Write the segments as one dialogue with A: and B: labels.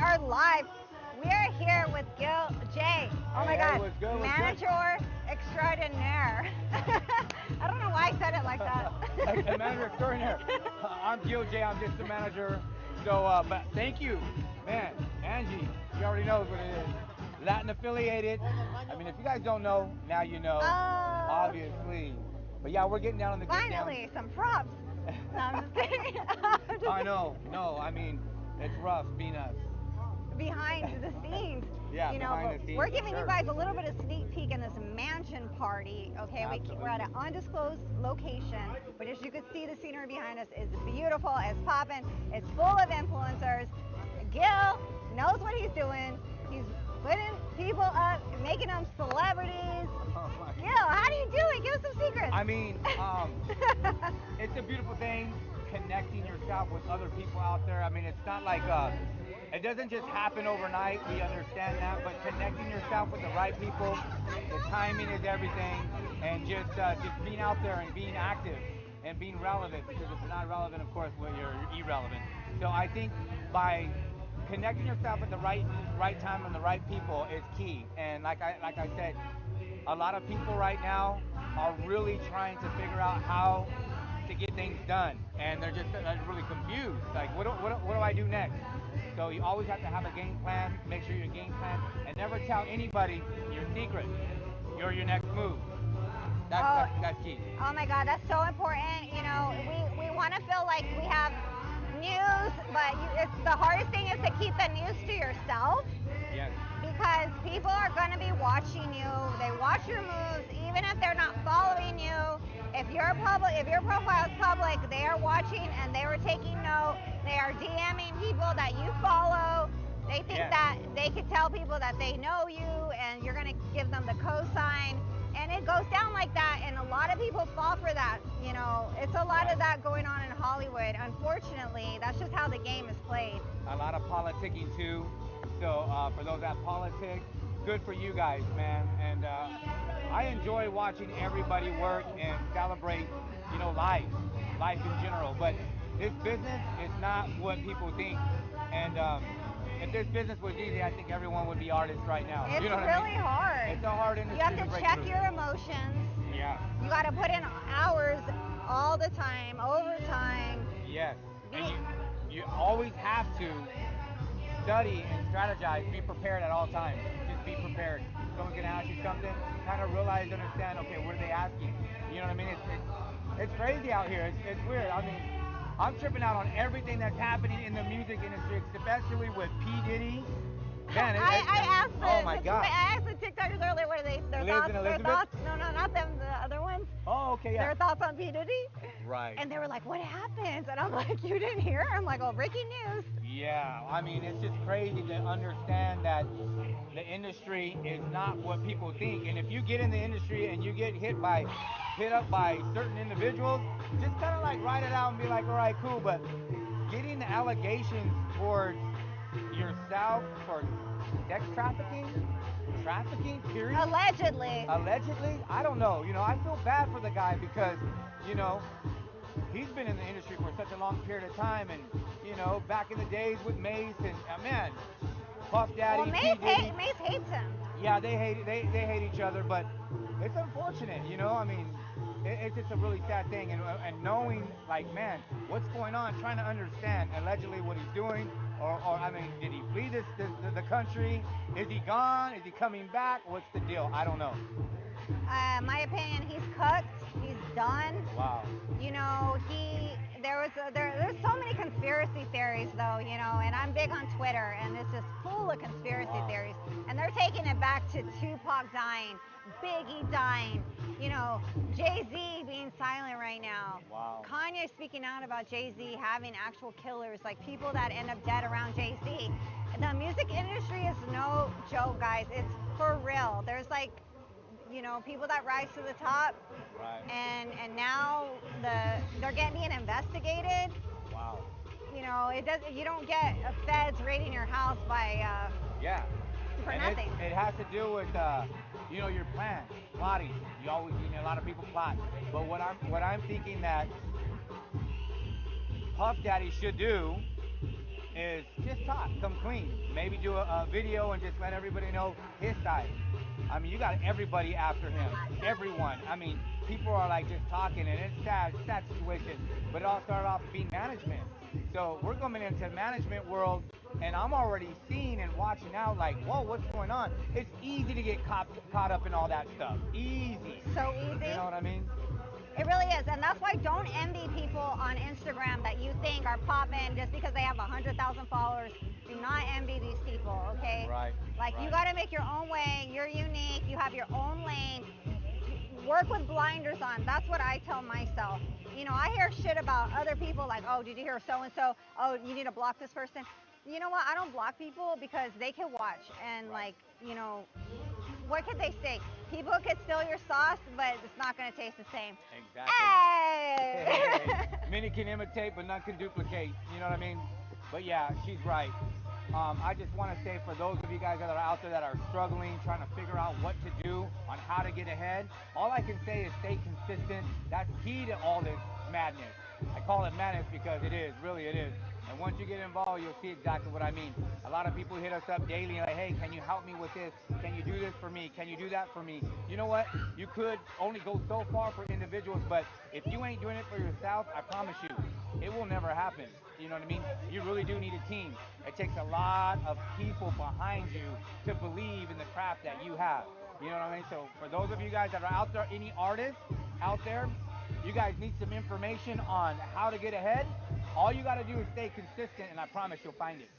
A: are live. We are here with Gil J. Oh my God,
B: What's good?
A: manager extraordinaire. I don't know why I said it like that.
B: A manager extraordinaire. I'm Gil J. I'm just the manager. So, but thank you, man. Angie, she already knows what it is. Latin affiliated. I mean, if you guys don't know, now you know.
A: Oh,
B: Obviously. But yeah, we're getting down on the get down.
A: finally, some props. No, I'm just kidding.
B: I know. No, I mean, it's rough being us.
A: Behind the scenes.
B: Yeah,
A: you know,
B: behind
A: but
B: the scenes.
A: we're
B: for
A: giving you
B: sure.
A: guys a little bit of sneak peek in this mansion party. Okay, we're at an undisclosed location, but as you can see, the scenery behind us is beautiful, it's popping, it's full of influencers. Gil knows what he's doing. He's putting people up, making them celebrities.
B: Oh my
A: Gil, how do you do it? Give us some secrets.
B: I mean, it's a beautiful thing connecting yourself with other people out there. I mean, it's not like it doesn't just happen overnight. We understand that, but connecting yourself with the right people, the timing is everything, and just being out there and being active and being relevant. Because if you're not relevant, of course, well, you're irrelevant. So I think by connecting yourself at the right time and the right people is key. And like I said, a lot of people right now are really trying to figure out how to get things done, and they're just really confused. Like, what do I do next? So you always have to have a game plan. Make sure your game plan, and never tell anybody your secret, your next move. That's key.
A: Oh my God, that's so important. You know, we want to feel like we have news, but it's the hardest thing is to keep the news to yourself.
B: Yes.
A: Because people are going to be watching you. They watch your moves, even if they're not following you. If your profile is public, they are watching and they are taking note. They are DMing people that you follow. They think that they could tell people that they know you, and you're going to give them the cosign. And it goes down like that, and a lot of people fall for that. You know, it's a lot of that going on in Hollywood. Unfortunately, that's just how the game is played.
B: A lot of politicking too. So for those that politic, good for you guys, man. And I enjoy watching everybody work and celebrate, life in general. But this business is not what people think. And if this business was easy, I think everyone would be artists right now.
A: It's
B: You know what
A: really
B: I mean?
A: hard.
B: It's a hard industry.
A: You have to
B: break
A: check
B: through.
A: your emotions.
B: Yeah.
A: You got to put in hours all the time, overtime.
B: Yes. And you always have to study and strategize, be prepared at all times. Just be prepared. Someone's gonna ask you something, kind of realize, understand, okay, what are they asking? You know what I mean? It's crazy out here. It's weird. I mean, I'm tripping out on everything that's happening in the music industry, especially with P. Diddy. Man,
A: I asked
B: oh my God.
A: I asked the TikTokers earlier what are their
B: Liz
A: thoughts.
B: and
A: Their
B: Elizabeth?
A: thoughts. No, not them. The other ones.
B: Oh, okay, yeah.
A: Their thoughts on P Diddy.
B: Right.
A: And they were like, "What happened?" And I'm like, "You didn't hear?" I'm like, "Oh, breaking news."
B: Yeah, I mean, it's just crazy to understand that the industry is not what people think. And if you get in the industry and you get hit up by certain individuals, just kind of like write it out and be like, all right, cool. But getting the allegations towards yourself for sex trafficking, period. Allegedly, I don't know. I feel bad for the guy because, you know, he's been in the industry for such a long period of time, and back in the days with Mace and man, Puff Daddy,
A: Well, Mace hates him.
B: yeah, they hate each other, but it's unfortunate, I mean, it's just a really sad thing, and knowing, like, man, what's going on, trying to understand allegedly what he's doing, or I mean, did he flee the country? Is he gone? Is he coming back? What's the deal? I don't know.
A: My opinion, he's cooked. He's done.
B: Wow.
A: You know, there's so many conspiracy theories though, and I'm big on Twitter, and it's just full of conspiracy theories. And they're taking it back to Tupac dying, Biggie dying, Jay-Z being silent right now.
B: Wow.
A: Kanye speaking out about Jay-Z having actual killers, like people that end up dead around Jay-Z. The music industry is no joke, guys. It's for real. There's like people that rise to the top,
B: right?
A: And now they're getting investigated.
B: Wow.
A: You don't get feds raiding your house by
B: yeah
A: for
B: and
A: nothing.
B: It has to do with your plan, plotting. You always a lot of people plot, but what I'm thinking that Puff Daddy should do is just talk, come clean. Maybe do a video and just let everybody know his side. I mean, you got everybody after him, everyone. I mean, people are like just talking, and it's sad, sad situation. But it all started off being management. So we're coming into management world, and I'm already seeing and watching out like, whoa, what's going on? It's easy to get caught up in all that stuff. Easy.
A: So easy.
B: You know what I mean?
A: It really is, and that's why don't envy people on Instagram that you think are popping just because they have 100,000 followers. Do not envy these people, okay?
B: Right.
A: Like
B: right.
A: you got to make your own way. You're unique. You have your own lane. Work with blinders on. That's what I tell myself. You know, I hear shit about other people like, oh, did you hear so and so? Oh, you need to block this person. You know what? I don't block people because they can watch and
B: Right.
A: like, you know, what could they say? People could steal your sauce, but it's not going to taste the same.
B: Exactly.
A: Hey!
B: Many can imitate, but none can duplicate. You know what I mean? But yeah, she's right. I just want to say for those of you guys that are out there that are struggling, trying to figure out what to do on how to get ahead, all I can say is stay consistent. That's key to all this madness. I call it madness because it is, really it is. And once you get involved, you'll see exactly what I mean. A lot of people hit us up daily like, hey, can you help me with this? Can you do this for me? Can you do that for me? You know what? You could only go so far for individuals, but if you ain't doing it for yourself, I promise you, it will never happen. You know what I mean? You really do need a team. It takes a lot of people behind you to believe in the craft that you have. You know what I mean? So for those of you guys that are out there, any artists out there, you guys need some information on how to get ahead. All you got to do is stay consistent, and I promise you'll find it.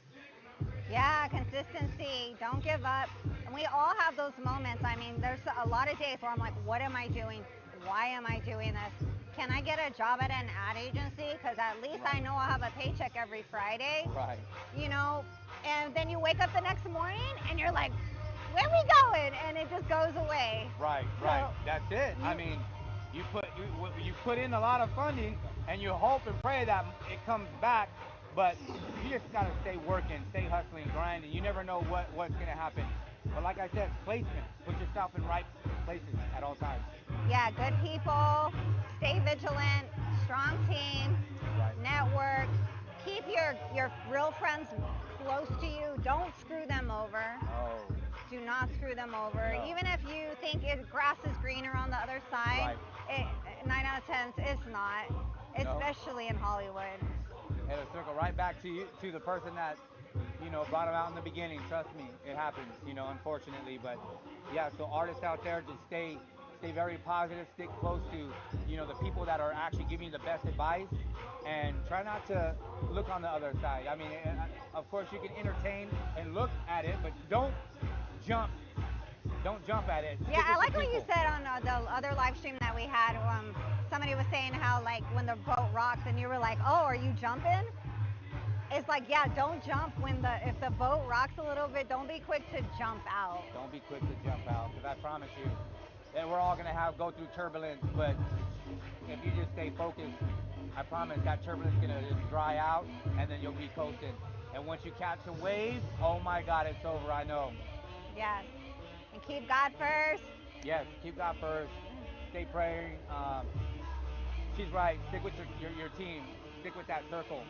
A: Yeah, consistency. Don't give up. And we all have those moments. I mean, there's a lot of days where I'm like, what am I doing? Why am I doing this? Can I get a job at an ad agency? Because at least I
B: Right.
A: know I'll have a paycheck every Friday.
B: Right.
A: You know, and then you wake up the next morning and you're like, where are we going? And it just goes away.
B: Right.
A: So
B: Right. That's it. I mean, you put in a lot of funding, and you hope and pray that it comes back. But you just gotta stay working, stay hustling, grinding. You never know what's gonna happen. But like I said, placement. Put yourself in right places at all times.
A: yeah, good people, stay vigilant, strong team,
B: Right.
A: network, keep your real friends close to you. Don't screw them over.
B: Oh.
A: Do not screw them over.
B: No.
A: Even if you think grass is greener on the other side,
B: Right.
A: it, 9 out of 10 it's not,
B: No.
A: especially in Hollywood.
B: It'll circle right back to you, to the person that brought them out in the beginning. Trust me, it happens. Unfortunately, but yeah. So artists out there, just stay very positive. Stick close to the people that are actually giving you the best advice, and try not to look on the other side. I mean, of course you can entertain and look at it, but jump. Don't jump at it.
A: Yeah,
B: Stick
A: I
B: with
A: like
B: your
A: what you
B: people.
A: said on the other live stream that we had. Somebody was saying how like when the boat rocks and you were like, oh, are you jumping? It's like, yeah, don't jump if the boat rocks a little bit. Don't be quick to jump out.
B: Don't be quick to jump out, because I promise you that we're all gonna go through turbulence. But if you just stay focused, I promise that turbulence is gonna just dry out, and then you'll be coasting. And once you catch a wave, oh my God, it's over. I know.
A: Yes, and keep God first.
B: Yes, keep God first. Stay praying. She's right. Stick with your team. Stick with that circle.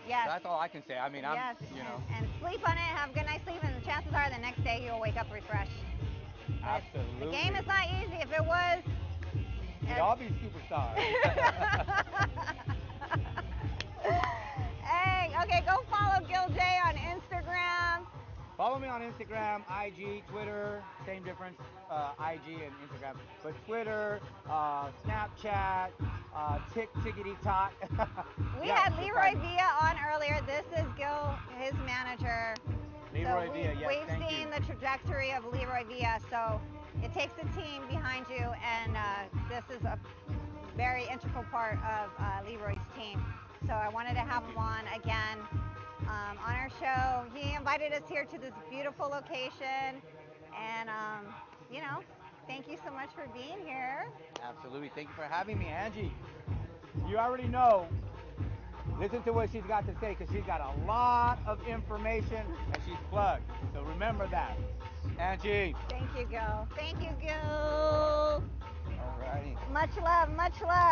A: Yes,
B: That's all I can say. I mean,
A: yes,
B: I'm.
A: and sleep on it. Have a good night's sleep, and chances are the next day you'll wake up refreshed. But the
B: Absolutely.
A: game is not easy. If it was,
B: We'd all be superstars.
A: hey, okay, go follow Gil J on Instagram.
B: Follow me on Instagram, IG, Twitter. Same difference, IG and Instagram. But Twitter, Snapchat, Tickety Tot.
A: We
B: Yeah,
A: had
B: you'll
A: Leroy
B: find me.
A: Villa on earlier. This is Gil, his manager. So
B: Leroy Villa, yes,
A: we've
B: thank
A: seen
B: you.
A: the trajectory of Leroy Villa. So it takes a team behind you, and this is a very integral part of Leroy's team. So I wanted to have him on again on our show. He invited us here to this beautiful location, and thank you so much for being here.
B: Absolutely. Thank you for having me, Angie. You already know. Listen to what she's got to say, because she's got a lot of information and she's plugged. So remember that. Angie.
A: Thank you, Gil. Thank you, Gil.
B: All righty.
A: Much love, much love.